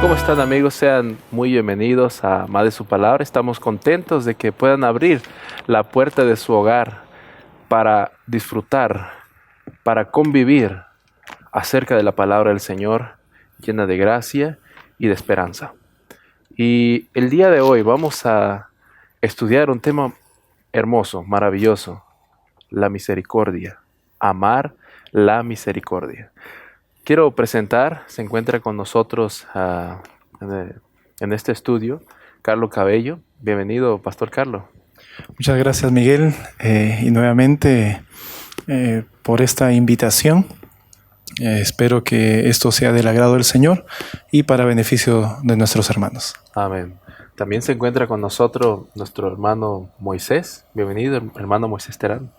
¿Cómo están, amigos? Sean muy bienvenidos a Más de su Palabra. Estamos contentos de que puedan abrir la puerta de su hogar para disfrutar, para convivir acerca de la palabra del Señor, llena de gracia y de esperanza. Y el día de hoy vamos a estudiar un tema hermoso, maravilloso: la misericordia. Amar la misericordia. Quiero presentar, se encuentra con nosotros en este estudio, Carlos Cabello. Bienvenido, Pastor Carlos. Muchas gracias, Miguel, y nuevamente por esta invitación. Espero que esto sea del agrado del Señor y para beneficio de nuestros hermanos. Amén. También se encuentra con nosotros nuestro hermano Moisés. Bienvenido, hermano Moisés Terán.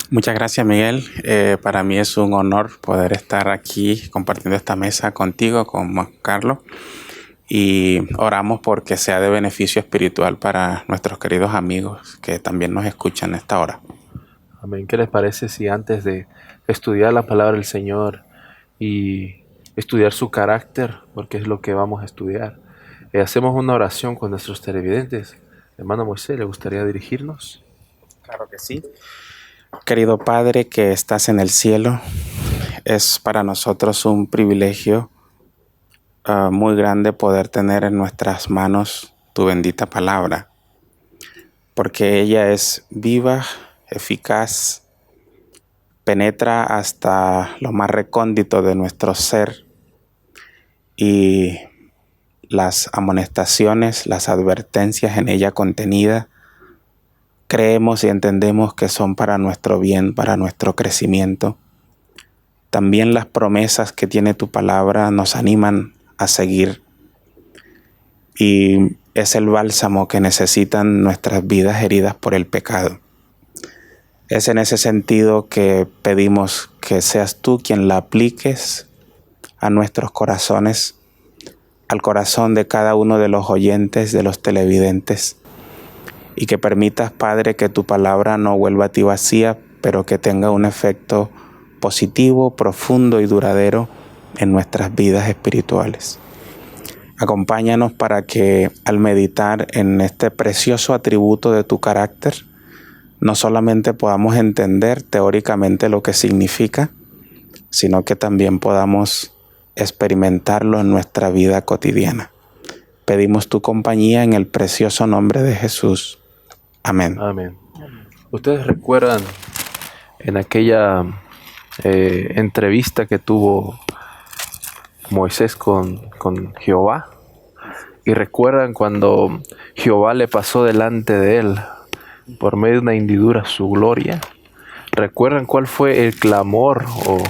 Muchas gracias, Miguel. Para mí es un honor poder estar aquí compartiendo esta mesa contigo, con Carlos. Y oramos porque sea de beneficio espiritual para nuestros queridos amigos que también nos escuchan a esta hora. Amén. ¿Qué les parece si antes de estudiar la palabra del Señor y estudiar su carácter, porque es lo que vamos a estudiar, hacemos una oración con nuestros televidentes? Hermano Moisés, ¿le gustaría dirigirnos? Claro que sí. Querido Padre que estás en el cielo, es para nosotros un privilegio muy grande poder tener en nuestras manos tu bendita palabra, porque ella es viva, eficaz, penetra hasta lo más recóndito de nuestro ser, y las amonestaciones, las advertencias en ella contenidas, creemos y entendemos que son para nuestro bien, para nuestro crecimiento. También las promesas que tiene tu palabra nos animan a seguir, y es el bálsamo que necesitan nuestras vidas heridas por el pecado. Es en ese sentido que pedimos que seas tú quien la apliques a nuestros corazones, al corazón de cada uno de los oyentes, de los televidentes, y que permitas, Padre, que tu palabra no vuelva a ti vacía, pero que tenga un efecto positivo, profundo y duradero en nuestras vidas espirituales. Acompáñanos para que al meditar en este precioso atributo de tu carácter, no solamente podamos entender teóricamente lo que significa, sino que también podamos experimentarlo en nuestra vida cotidiana. Pedimos tu compañía en el precioso nombre de Jesús. Amén. Amén. ¿Ustedes recuerdan en aquella entrevista que tuvo Moisés con Jehová? ¿Y recuerdan cuando Jehová le pasó delante de él por medio de una hendidura su gloria? ¿Recuerdan cuál fue el clamor o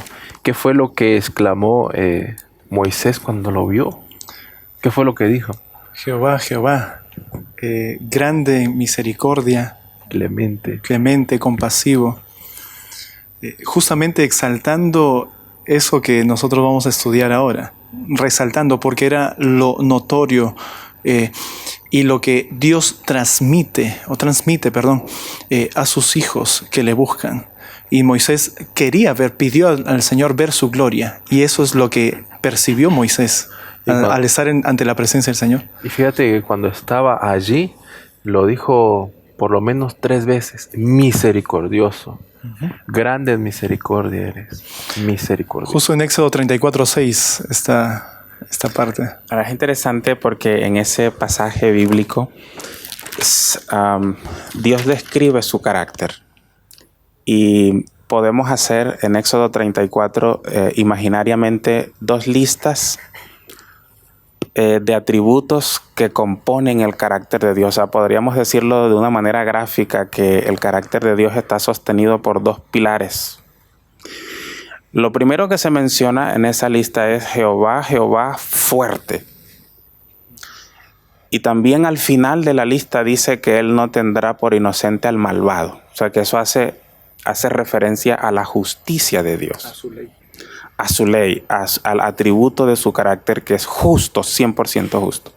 qué fue lo que exclamó Moisés cuando lo vio? ¿Qué fue lo que dijo? Jehová, Jehová, grande en misericordia, clemente, compasivo, justamente exaltando eso que nosotros vamos a estudiar ahora, resaltando porque era lo notorio y lo que Dios transmite a sus hijos que le buscan. Y Moisés pidió al Señor ver su gloria, y eso es lo que percibió Moisés al estar ante la presencia del Señor. Y fíjate que cuando estaba allí, lo dijo por lo menos 3 veces: misericordioso. Grande en misericordia eres, misericordioso. Justo en Éxodo 34:6 está esta parte. Ahora es interesante porque en ese pasaje bíblico Dios describe su carácter, y podemos hacer en Éxodo 34 imaginariamente 2 listas de atributos que componen el carácter de Dios. O sea, podríamos decirlo de una manera gráfica que el carácter de Dios está sostenido por 2 pilares. Lo primero que se menciona en esa lista es Jehová, Jehová fuerte. Y también al final de la lista dice que Él no tendrá por inocente al malvado. O sea, que eso hace referencia a la justicia de Dios. A su ley, al atributo de su carácter, que es justo, 100% justo.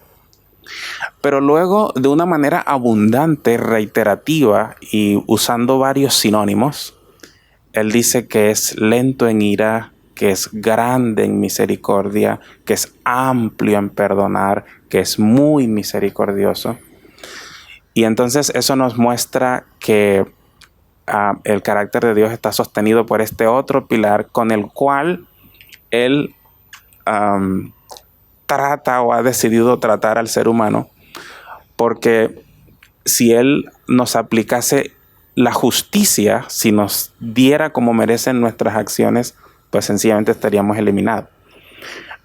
Pero luego, de una manera abundante, reiterativa y usando varios sinónimos, Él dice que es lento en ira, que es grande en misericordia, que es amplio en perdonar, que es muy misericordioso. Y entonces eso nos muestra que el carácter de Dios está sostenido por este otro pilar con el cual Él trata o ha decidido tratar al ser humano, porque si Él nos aplicase la justicia, si nos diera como merecen nuestras acciones, pues sencillamente estaríamos eliminados.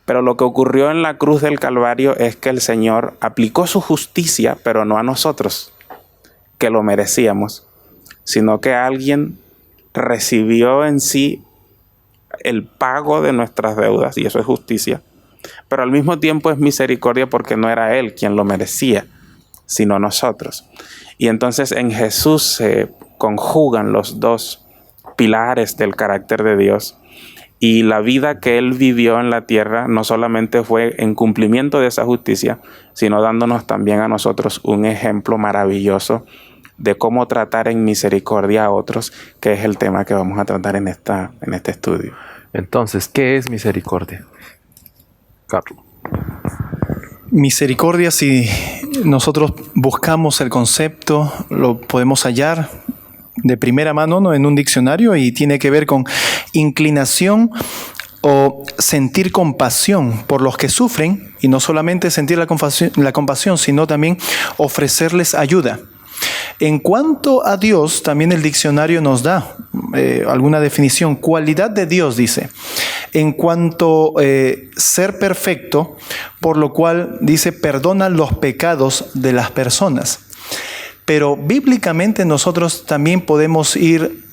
Pero lo que ocurrió en la cruz del Calvario es que el Señor aplicó su justicia, pero no a nosotros, que lo merecíamos, sino que alguien recibió en sí el pago de nuestras deudas, y eso es justicia. Pero al mismo tiempo es misericordia porque no era Él quien lo merecía, sino nosotros. Y entonces en Jesús se conjugan los dos pilares del carácter de Dios. Y la vida que Él vivió en la tierra no solamente fue en cumplimiento de esa justicia, sino dándonos también a nosotros un ejemplo maravilloso de cómo tratar en misericordia a otros, que es el tema que vamos a tratar en este estudio. Entonces, ¿qué es misericordia? Carlos. Misericordia, si nosotros buscamos el concepto, lo podemos hallar de primera mano, ¿no?, en un diccionario, y tiene que ver con inclinación o sentir compasión por los que sufren, y no solamente sentir la compasión, sino también ofrecerles ayuda. En cuanto a Dios, también el diccionario nos da alguna definición. Cualidad de Dios, dice, en cuanto ser perfecto, por lo cual, dice, perdona los pecados de las personas. Pero bíblicamente nosotros también podemos ir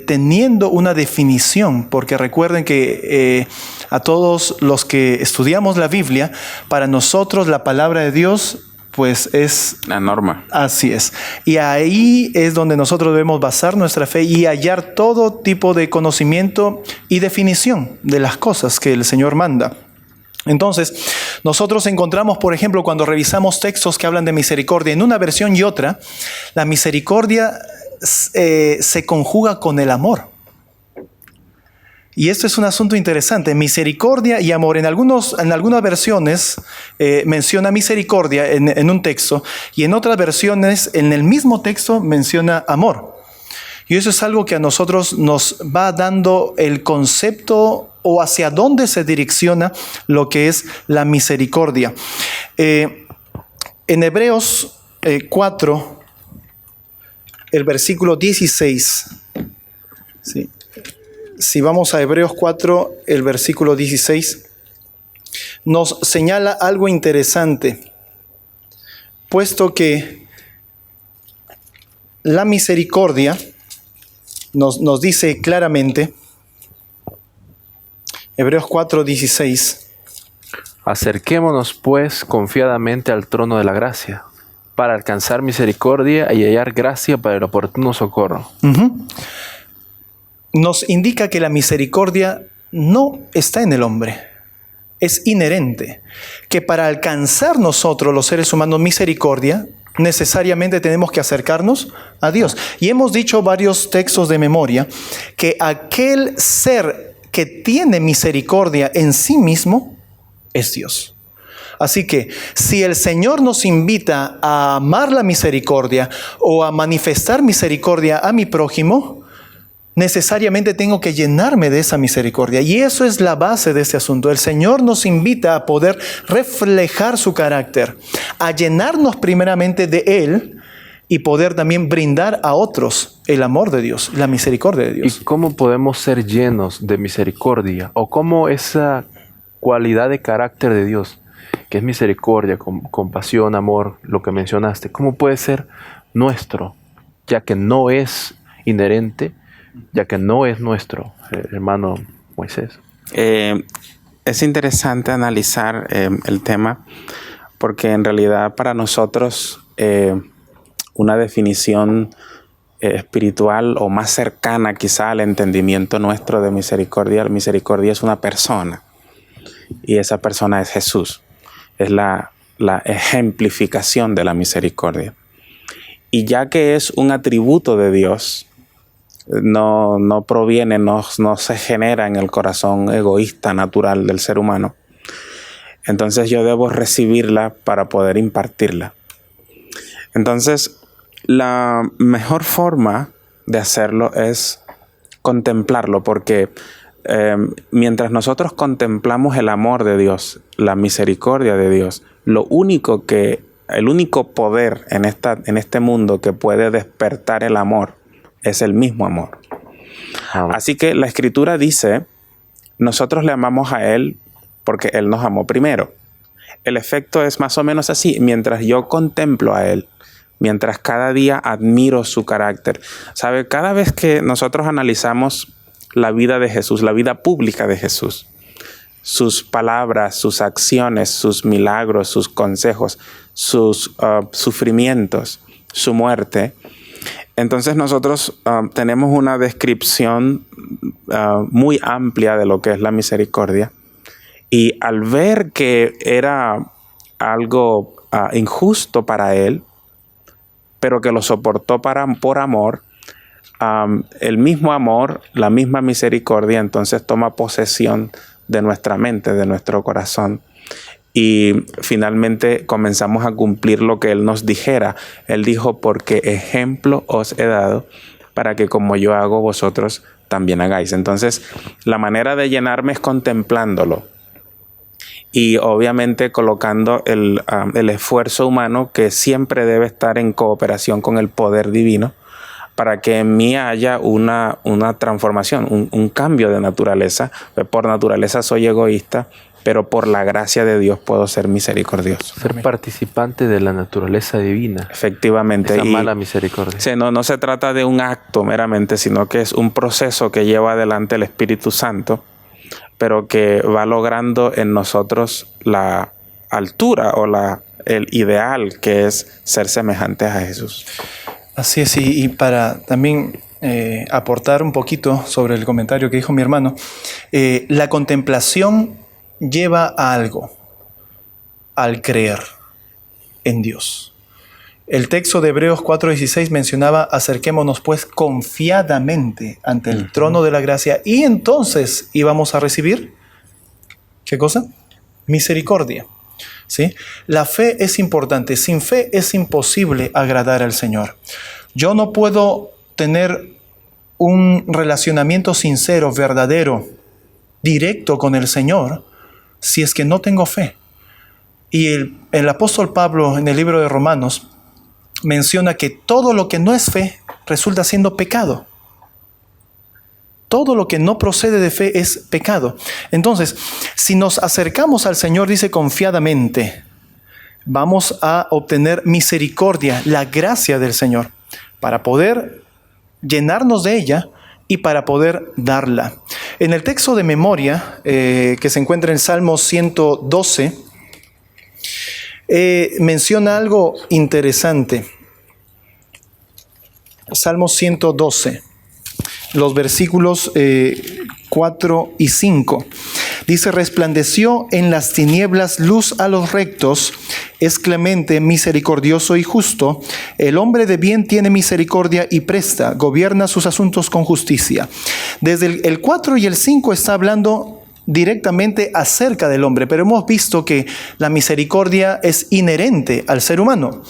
teniendo una definición, porque recuerden que a todos los que estudiamos la Biblia, para nosotros la palabra de Dios pues es la norma. Así es. Y ahí es donde nosotros debemos basar nuestra fe y hallar todo tipo de conocimiento y definición de las cosas que el Señor manda. Entonces, nosotros encontramos, por ejemplo, cuando revisamos textos que hablan de misericordia en una versión y otra, la misericordia se conjuga con el amor. Y esto es un asunto interesante. Misericordia y amor. En algunas versiones menciona misericordia en un texto, y en otras versiones, en el mismo texto, menciona amor. Y eso es algo que a nosotros nos va dando el concepto o hacia dónde se direcciona lo que es la misericordia. En Hebreos 4, el versículo 16. ¿Sí? Si vamos a Hebreos 4, el versículo 16, nos señala algo interesante, puesto que la misericordia nos dice claramente, Hebreos 4, 16. Acerquémonos pues confiadamente al trono de la gracia, para alcanzar misericordia y hallar gracia para el oportuno socorro. Nos indica que la misericordia no está en el hombre, es inherente. Que para alcanzar nosotros los seres humanos misericordia, necesariamente tenemos que acercarnos a Dios. Y hemos dicho varios textos de memoria que aquel ser que tiene misericordia en sí mismo es Dios. Así que si el Señor nos invita a amar la misericordia o a manifestar misericordia a mi prójimo, necesariamente tengo que llenarme de esa misericordia. Y eso es la base de este asunto. El Señor nos invita a poder reflejar su carácter, a llenarnos primeramente de Él y poder también brindar a otros el amor de Dios, la misericordia de Dios. ¿Y cómo podemos ser llenos de misericordia? ¿O cómo esa cualidad de carácter de Dios, que es misericordia, compasión, amor, lo que mencionaste, cómo puede ser nuestro, ya que no es inherente, ya que no es nuestro, hermano Moisés? Es interesante analizar el tema, porque en realidad para nosotros una definición espiritual o más cercana quizá al entendimiento nuestro de misericordia, la misericordia es una persona, y esa persona es Jesús, es la ejemplificación de la misericordia. Y ya que es un atributo de Dios, no proviene, no se genera en el corazón egoísta natural del ser humano. Entonces yo debo recibirla para poder impartirla. Entonces, la mejor forma de hacerlo es contemplarlo, porque mientras nosotros contemplamos el amor de Dios, la misericordia de Dios, el único poder en este mundo que puede despertar el amor es el mismo amor. Así que la Escritura dice, nosotros le amamos a Él porque Él nos amó primero. El efecto es más o menos así. Mientras yo contemplo a Él, mientras cada día admiro su carácter. ¿Sabe? Cada vez que nosotros analizamos la vida de Jesús, la vida pública de Jesús, sus palabras, sus acciones, sus milagros, sus consejos, sus sufrimientos, su muerte, entonces nosotros tenemos una descripción muy amplia de lo que es la misericordia. Y al ver que era algo injusto para Él, pero que lo soportó por amor, el mismo amor, la misma misericordia, entonces toma posesión de nuestra mente, de nuestro corazón. Y finalmente comenzamos a cumplir lo que Él nos dijera. Él dijo, porque ejemplo os he dado, para que como yo hago, vosotros también hagáis. Entonces, la manera de llenarme es contemplándolo. Y obviamente colocando el esfuerzo humano que siempre debe estar en cooperación con el poder divino, para que en mí haya una transformación, un cambio de naturaleza. Por naturaleza soy egoísta, pero por la gracia de Dios puedo ser misericordioso. Ser participante de la naturaleza divina. Efectivamente. Esa mala misericordia. Sí, no se trata de un acto meramente, sino que es un proceso que lleva adelante el Espíritu Santo, pero que va logrando en nosotros la altura o el ideal que es ser semejantes a Jesús. Así es, y para también aportar un poquito sobre el comentario que dijo mi hermano, la contemplación lleva a algo, al creer en Dios. El texto de Hebreos 4:16 mencionaba, acerquémonos pues confiadamente ante el trono de la gracia y entonces íbamos a recibir, ¿qué cosa? Misericordia. ¿Sí? La fe es importante. Sin fe es imposible agradar al Señor. Yo no puedo tener un relacionamiento sincero, verdadero, directo con el Señor si es que no tengo fe. Y el apóstol Pablo en el libro de Romanos menciona que todo lo que no es fe resulta siendo pecado. Todo lo que no procede de fe es pecado. Entonces, si nos acercamos al Señor, dice confiadamente, vamos a obtener misericordia, la gracia del Señor, para poder llenarnos de ella y para poder darla. En el texto de memoria que se encuentra en Salmo 112, menciona algo interesante. Salmo 112. Los versículos 4 y 5. Dice, resplandeció en las tinieblas luz a los rectos, es clemente, misericordioso y justo. El hombre de bien tiene misericordia y presta, gobierna sus asuntos con justicia. Desde el 4 y el 5 está hablando directamente acerca del hombre, pero hemos visto que la misericordia es inherente al ser humano.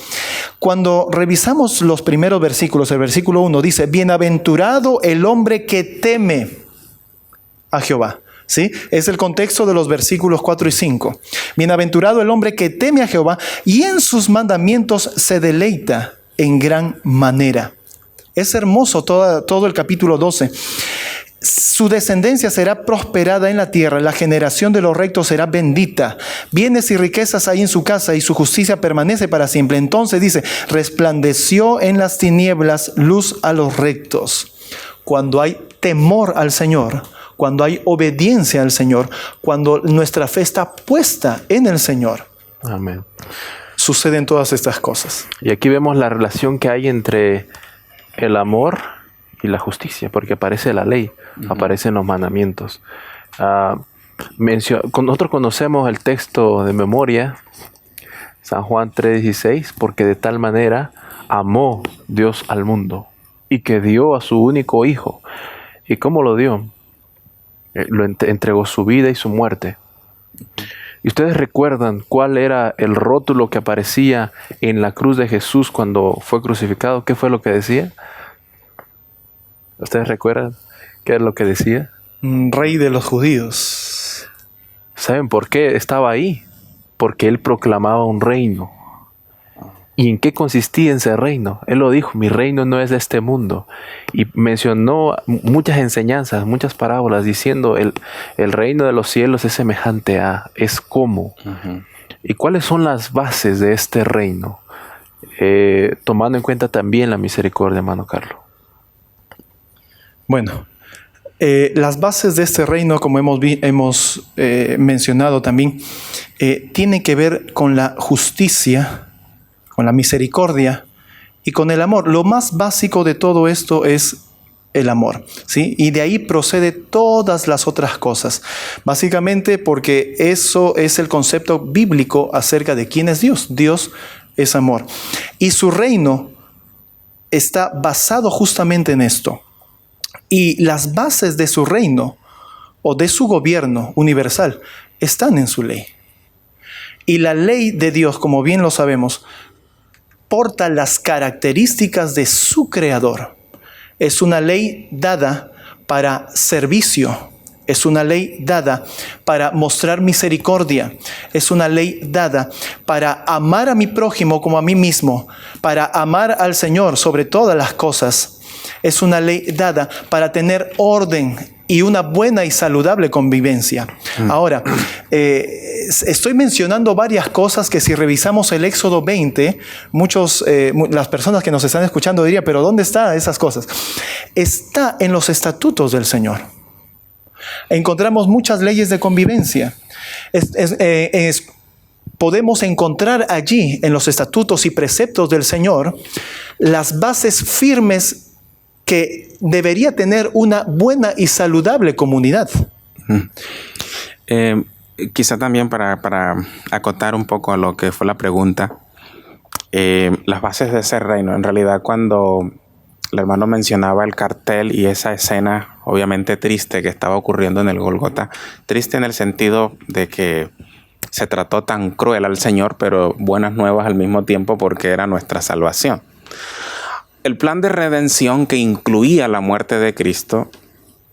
Cuando revisamos los primeros versículos, el versículo 1 dice, bienaventurado el hombre que teme a Jehová. ¿Sí? Es el contexto de los versículos 4 y 5. Bienaventurado el hombre que teme a Jehová y en sus mandamientos se deleita en gran manera. Es hermoso todo el capítulo 12. Su descendencia será prosperada en la tierra, la generación de los rectos será bendita. Bienes y riquezas hay en su casa y su justicia permanece para siempre. Entonces dice, resplandeció en las tinieblas luz a los rectos. Cuando hay temor al Señor, cuando hay obediencia al Señor, cuando nuestra fe está puesta en el Señor. Amén. Suceden todas estas cosas. Y aquí vemos la relación que hay entre el amor y la justicia, porque aparece la ley, aparecen los mandamientos. Nosotros conocemos el texto de memoria, San Juan 3:16, porque de tal manera amó Dios al mundo y que dio a su único hijo. ¿Y cómo lo dio? Lo entregó su vida y su muerte. ¿Y ustedes recuerdan cuál era el rótulo que aparecía en la cruz de Jesús cuando fue crucificado? ¿Qué fue lo que decía? ¿Ustedes recuerdan qué es lo que decía? Rey de los judíos. ¿Saben por qué estaba ahí? Porque él proclamaba un reino. ¿Y en qué consistía ese reino? Él lo dijo, mi reino no es de este mundo. Y mencionó muchas enseñanzas, muchas parábolas, diciendo el reino de los cielos es semejante a, es como. ¿Y cuáles son las bases de este reino? Tomando en cuenta también la misericordia, hermano Carlos. Bueno, las bases de este reino, como hemos mencionado también, tienen que ver con la justicia, con la misericordia y con el amor. Lo más básico de todo esto es el amor, ¿sí? Y de ahí procede todas las otras cosas. Básicamente porque eso es el concepto bíblico acerca de quién es Dios. Dios es amor. Y su reino está basado justamente en esto. Y las bases de su reino o de su gobierno universal están en su ley. Y la ley de Dios, como bien lo sabemos, porta las características de su creador. Es una ley dada para servicio. Es una ley dada para mostrar misericordia. Es una ley dada para amar a mi prójimo como a mí mismo, para amar al Señor sobre todas las cosas. Es una ley dada para tener orden y una buena y saludable convivencia. Ahora, estoy mencionando varias cosas que si revisamos el Éxodo 20, las personas que nos están escuchando dirían, pero ¿dónde están esas cosas? Está en los estatutos del Señor. Encontramos muchas leyes de convivencia. Podemos encontrar allí, en los estatutos y preceptos del Señor, las bases firmes que debería tener una buena y saludable comunidad. Quizá también para acotar un poco a lo que fue la pregunta, las bases de ese reino. En realidad, cuando el hermano mencionaba el cartel y esa escena obviamente triste que estaba ocurriendo en el Gólgota, triste en el sentido de que se trató tan cruel al Señor, pero buenas nuevas al mismo tiempo porque era nuestra salvación. El plan de redención que incluía la muerte de Cristo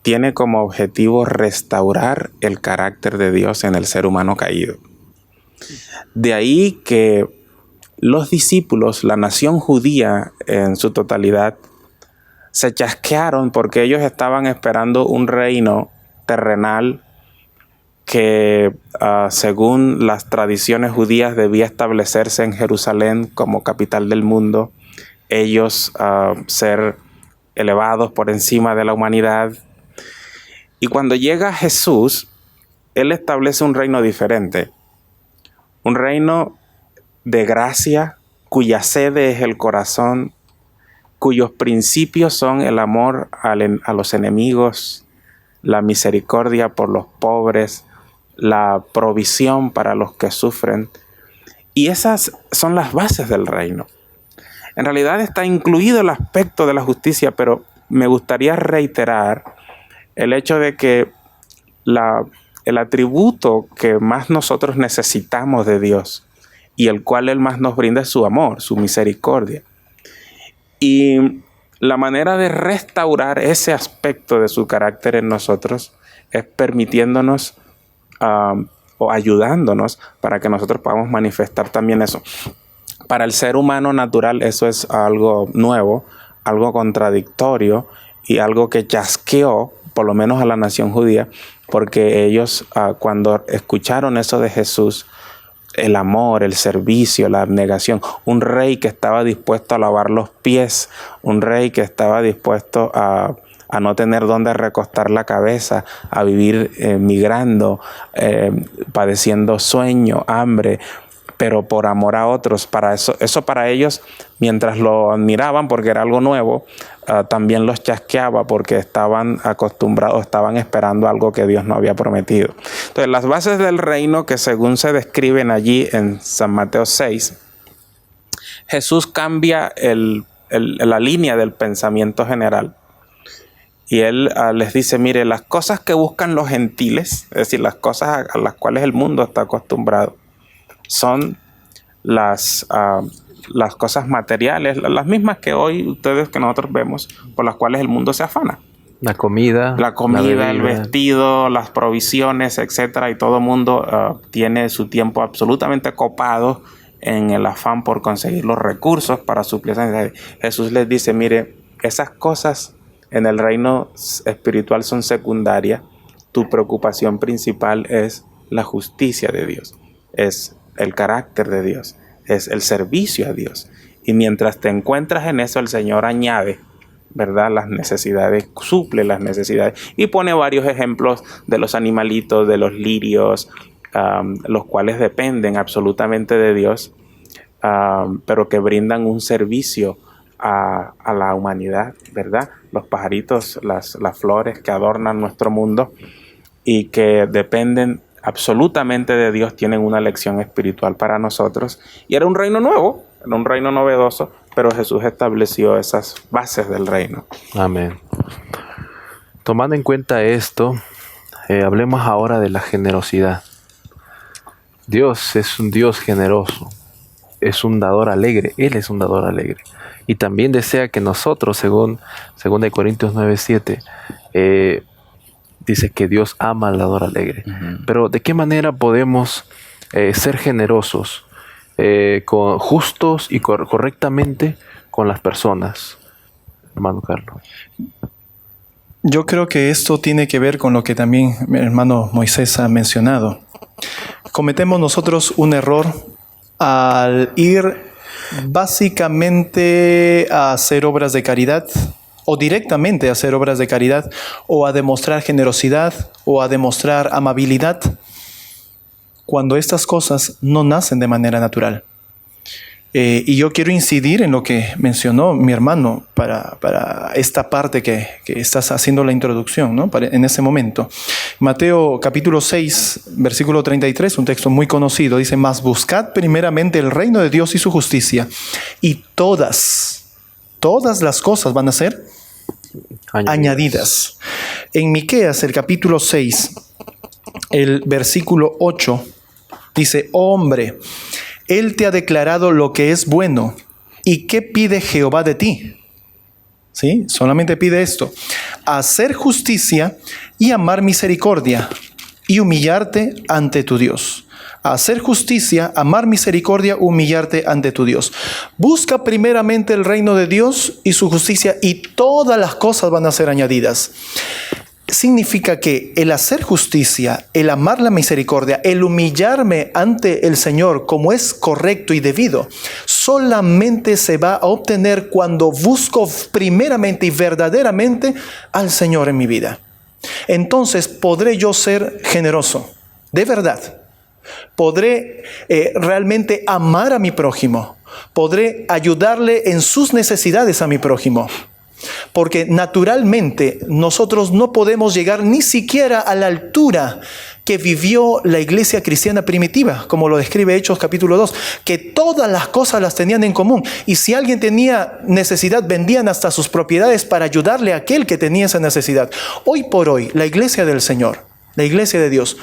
tiene como objetivo restaurar el carácter de Dios en el ser humano caído. De ahí que los discípulos, la nación judía en su totalidad, se chasquearon porque ellos estaban esperando un reino terrenal que según las tradiciones judías debía establecerse en Jerusalén como capital del mundo, ellos ser elevados por encima de la humanidad. Y cuando llega Jesús, Él establece un reino diferente, un reino de gracia, cuya sede es el corazón, cuyos principios son el amor a los enemigos, la misericordia por los pobres, la provisión para los que sufren. Y esas son las bases del reino. En realidad está incluido el aspecto de la justicia, pero me gustaría reiterar el hecho de que el atributo que más nosotros necesitamos de Dios y el cual Él más nos brinda es su amor, su misericordia. Y la manera de restaurar ese aspecto de su carácter en nosotros es permitiéndonos o ayudándonos para que nosotros podamos manifestar también eso. Para el ser humano natural eso es algo nuevo, algo contradictorio y algo que chasqueó por lo menos a la nación judía, porque ellos cuando escucharon eso de Jesús, el amor, el servicio, la abnegación, un rey que estaba dispuesto a lavar los pies, un rey que estaba dispuesto a no tener dónde recostar la cabeza, a vivir migrando, padeciendo sueño, hambre, pero por amor a otros. Para eso para ellos, mientras lo admiraban porque era algo nuevo, también los chasqueaba porque estaban acostumbrados, estaban esperando algo que Dios no había prometido. Entonces, las bases del reino que según se describen allí en San Mateo 6, Jesús cambia el la línea del pensamiento general. Y él les dice, mire, las cosas que buscan los gentiles, es decir, las cosas a las cuales el mundo está acostumbrado, son las cosas materiales, las mismas que hoy ustedes, que nosotros vemos, por las cuales el mundo se afana. La comida, el vestido, las provisiones, etcétera, y todo el mundo tiene su tiempo absolutamente copado en el afán por conseguir los recursos para suplir esas necesidades. Jesús les dice, mire, esas cosas en el reino espiritual son secundarias. Tu preocupación principal es la justicia de Dios, es el carácter de Dios, es el servicio a Dios. Y mientras te encuentras en eso, el Señor añade, ¿verdad?, las necesidades, suple las necesidades. Y pone varios ejemplos de los animalitos, de los lirios, los cuales dependen absolutamente de Dios, pero que brindan un servicio a la humanidad, ¿verdad? Los pajaritos, las flores que adornan nuestro mundo y que dependen absolutamente de Dios, tienen una lección espiritual para nosotros. Y era un reino nuevo, era un reino novedoso, pero Jesús estableció esas bases del reino. Amén. Tomando en cuenta esto, hablemos ahora de la generosidad. Dios es un Dios generoso, es un dador alegre, Él es un dador alegre. Y también desea que nosotros, según 2 Corintios 9:7, dice que Dios ama al dador alegre. Uh-huh. Pero ¿de qué manera podemos ser generosos, justos y correctamente con las personas, hermano Carlos? Yo creo que esto tiene que ver con lo que también mi hermano Moisés ha mencionado. Cometemos nosotros un error al ir básicamente a hacer obras de caridad, o directamente a hacer obras de caridad, o a demostrar generosidad, o a demostrar amabilidad, cuando estas cosas no nacen de manera natural. Y yo quiero incidir en lo que mencionó mi hermano para esta parte que estás haciendo la introducción, ¿no? En ese momento. Mateo capítulo 6, versículo 33, un texto muy conocido, dice: mas buscad primeramente el reino de Dios y su justicia, y todas las cosas van a ser añadidas. En Miqueas, el capítulo 6, el versículo 8, dice: hombre, Él te ha declarado lo que es bueno. ¿Y qué pide Jehová de ti? ¿Sí? Solamente pide esto: hacer justicia y amar misericordia y humillarte ante tu Dios. Hacer justicia, amar misericordia, humillarte ante tu Dios. Busca primeramente el reino de Dios y su justicia, y todas las cosas van a ser añadidas. Significa que el hacer justicia, el amar la misericordia, el humillarme ante el Señor como es correcto y debido, solamente se va a obtener cuando busco primeramente y verdaderamente al Señor en mi vida. Entonces podré yo ser generoso, de verdad. Podré realmente amar a mi prójimo. Podré ayudarle en sus necesidades a mi prójimo. Porque naturalmente nosotros no podemos llegar ni siquiera a la altura que vivió la iglesia cristiana primitiva, como lo describe Hechos capítulo 2, que todas las cosas las tenían en común. Y si alguien tenía necesidad, vendían hasta sus propiedades para ayudarle a aquel que tenía esa necesidad. Hoy por hoy, la iglesia del Señor, la iglesia de Dios,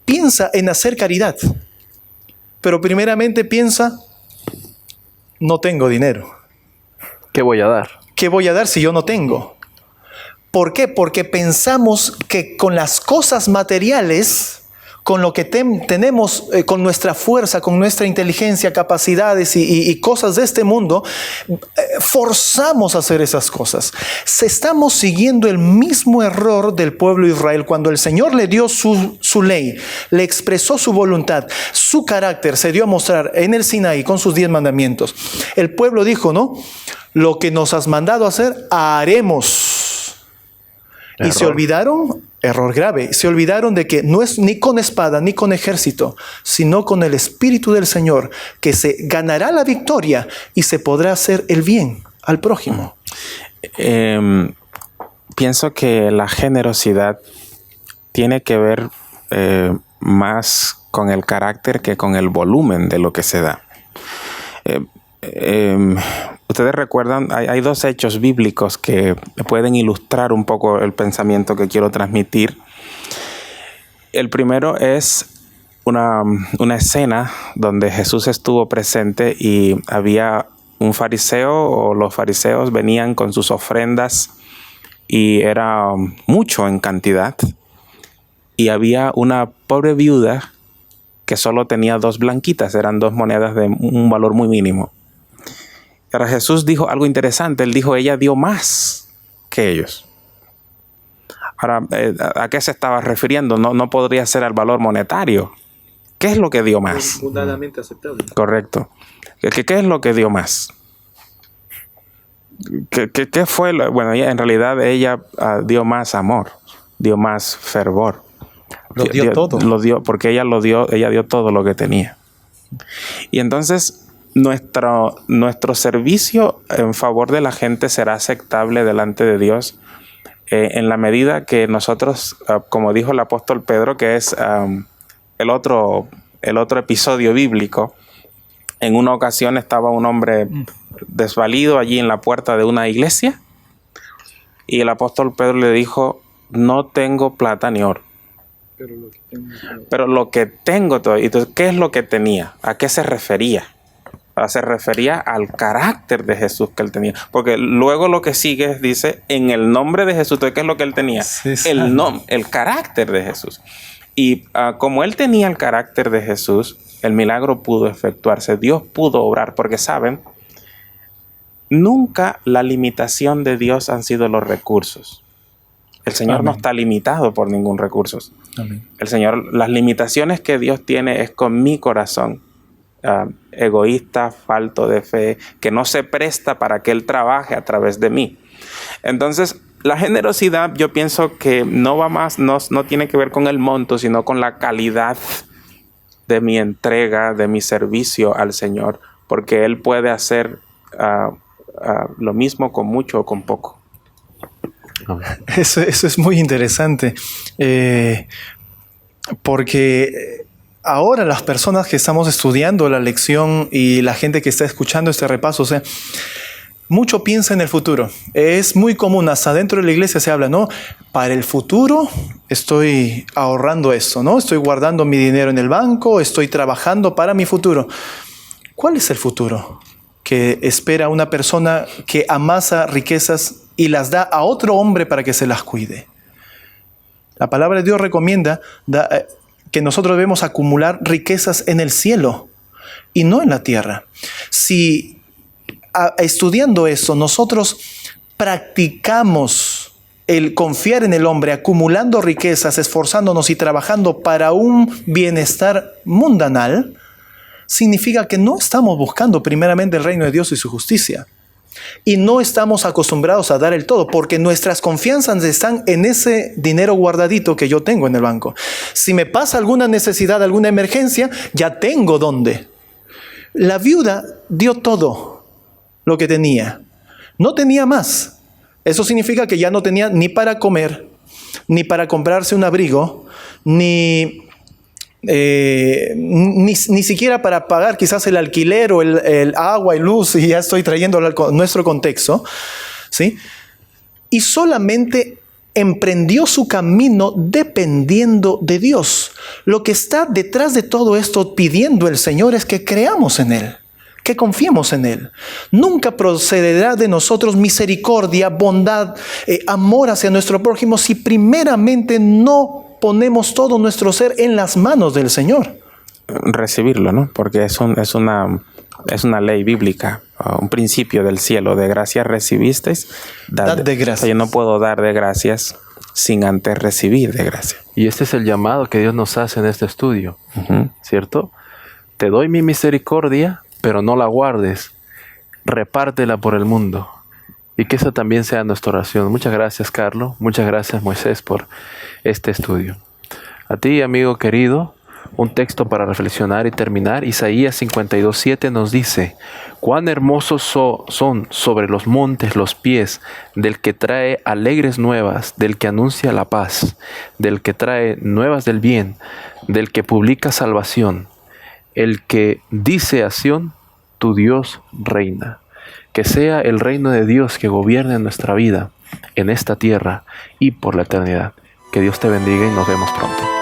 piensa en hacer caridad, pero primeramente piensa: no tengo dinero. ¿Qué voy a dar? ¿Qué voy a dar si yo no tengo? ¿Por qué? Porque pensamos que con las cosas materiales, con lo que tenemos, con nuestra fuerza, con nuestra inteligencia, capacidades y cosas de este mundo, forzamos a hacer esas cosas. Estamos siguiendo el mismo error del pueblo de Israel cuando el Señor le dio su ley, le expresó su voluntad, su carácter se dio a mostrar en el Sinaí con sus 10 mandamientos. El pueblo dijo: no, lo que nos has mandado hacer, haremos. Error. Y se olvidaron, error grave, se olvidaron de que no es ni con espada ni con ejército, sino con el Espíritu del Señor, que se ganará la victoria y se podrá hacer el bien al prójimo. Pienso que la generosidad tiene que ver más con el carácter que con el volumen de lo que se da. Ustedes recuerdan, hay dos hechos bíblicos que pueden ilustrar un poco el pensamiento que quiero transmitir. El primero es una escena donde Jesús estuvo presente y había un fariseo, o los fariseos venían con sus ofrendas y era mucho en cantidad. Y había una pobre viuda que solo tenía 2 blanquitas, eran 2 monedas de un valor muy mínimo. Ahora Jesús dijo algo interesante, él dijo, ella dio más que ellos. Ahora, ¿a qué se estaba refiriendo? No podría ser al valor monetario. ¿Qué es lo que dio más? Mundanamente aceptable. Correcto. ¿Qué es lo que dio más? ¿Qué fue? Bueno, en realidad ella dio más amor, dio más fervor. Lo dio todo. Lo dio, porque ella dio todo lo que tenía. Y entonces nuestro servicio en favor de la gente será aceptable delante de Dios en la medida que nosotros, como dijo el apóstol Pedro, que es el otro episodio bíblico. En una ocasión estaba un hombre desvalido allí en la puerta de una iglesia y el apóstol Pedro le dijo, no tengo plata ni oro, pero lo que tengo todo. Entonces, ¿qué es lo que tenía? ¿A qué se refería? Se refería al carácter de Jesús que él tenía, porque luego lo que sigue dice, en el nombre de Jesús. Entonces, ¿qué es lo que él tenía? Sí, el carácter de Jesús. Y como él tenía el carácter de Jesús, el milagro pudo efectuarse, Dios pudo obrar, porque saben, nunca la limitación de Dios han sido los recursos. El Señor no está limitado por ningún recurso. Amén. El Señor, las limitaciones que Dios tiene es con mi corazón, egoísta, falto de fe, que no se presta para que Él trabaje a través de mí. Entonces, la generosidad, yo pienso que no va más, no tiene que ver con el monto, sino con la calidad de mi entrega, de mi servicio al Señor, porque Él puede hacer lo mismo con mucho o con poco. Eso es muy interesante, porque ahora las personas que estamos estudiando la lección y la gente que está escuchando este repaso, mucho piensa en el futuro. Es muy común, hasta dentro de la iglesia se habla, ¿no? Para el futuro estoy ahorrando esto, ¿no? Estoy guardando mi dinero en el banco, estoy trabajando para mi futuro. ¿Cuál es el futuro que espera una persona que amasa riquezas y las da a otro hombre para que se las cuide? La palabra de Dios recomienda que nosotros debemos acumular riquezas en el cielo y no en la tierra. Si estudiando eso, nosotros practicamos el confiar en el hombre, acumulando riquezas, esforzándonos y trabajando para un bienestar mundanal, significa que no estamos buscando primeramente el reino de Dios y su justicia. Y no estamos acostumbrados a dar el todo, porque nuestras confianzas están en ese dinero guardadito que yo tengo en el banco. Si me pasa alguna necesidad, alguna emergencia, ya tengo dónde. La viuda dio todo lo que tenía. No tenía más. Eso significa que ya no tenía ni para comer, ni para comprarse un abrigo, ni siquiera para pagar quizás el alquiler o el agua y luz, y ya estoy trayendo nuestro contexto, ¿sí? Y solamente emprendió su camino dependiendo de Dios. Lo que está detrás de todo esto pidiendo el Señor es que creamos en Él, que confiemos en Él. Nunca procederá de nosotros misericordia, bondad, amor hacia nuestro prójimo si primeramente no ponemos todo nuestro ser en las manos del Señor. Recibirlo, ¿no? Porque es una ley bíblica, un principio del cielo. De gracias recibisteis, dad de gracias. Yo no puedo dar de gracias sin antes recibir de gracias. Y este es el llamado que Dios nos hace en este estudio, ¿cierto? Te doy mi misericordia, pero no la guardes. Repártela por el mundo. Y que esa también sea nuestra oración. Muchas gracias, Carlos. Muchas gracias, Moisés, por este estudio. A ti, amigo querido, un texto para reflexionar y terminar. Isaías 52:7 nos dice: cuán hermosos son sobre los montes los pies del que trae alegres nuevas, del que anuncia la paz, del que trae nuevas del bien, del que publica salvación, el que dice a Sión: tu Dios reina. Que sea el reino de Dios que gobierne nuestra vida en esta tierra y por la eternidad. Que Dios te bendiga y nos vemos pronto.